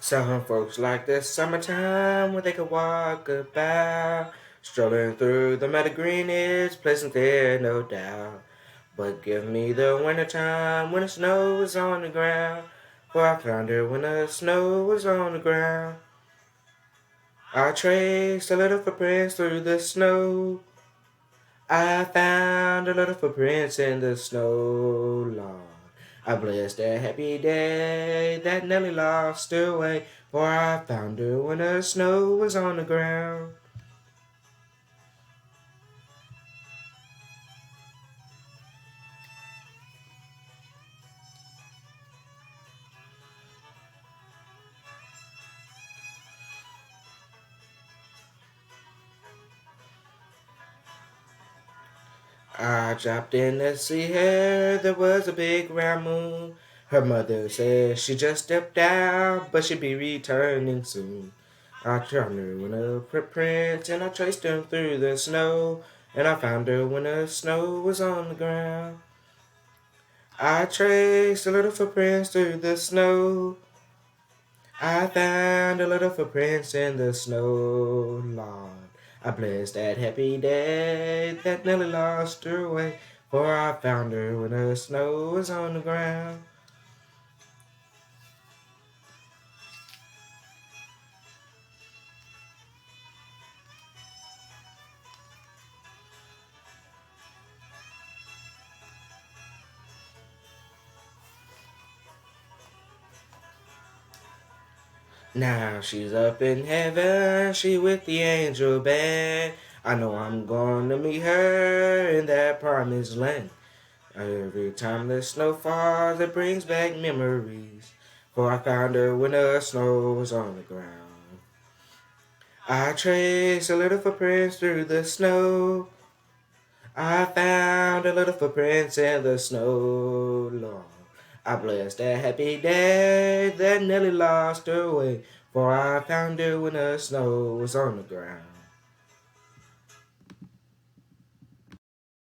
Some folks like the summertime when they could walk about, strolling through the meadow green is pleasant there, no doubt. But give me the wintertime when the snow is on the ground, for I found her when the snow was on the ground. I traced a little footprints through the snow. I found a little footprints in the snow, Lord. I blessed that happy day that Nellie lost her way, for I found her when the snow was on the ground. I dropped in to see her, there was a big round moon. Her mother said she just stepped out, but she'd be returning soon. I found her when the footprints and I traced them through the snow, and I found her when the snow was on the ground. I traced a little footprints through the snow. I found a little footprints in the snow, Lord. I blessed that happy day that Nellie lost her way, for I found her when the snow was on the ground. Now she's up in heaven, she with the angel band. I know I'm gonna meet her in that promised land. Every time the snow falls, it brings back memories. For I found her when the snow was on the ground. I traced a little footprints through the snow. I found a little footprints in the snow, Lord. I blessed that happy day that Nellie lost her way, for I found her when the snow was on the ground.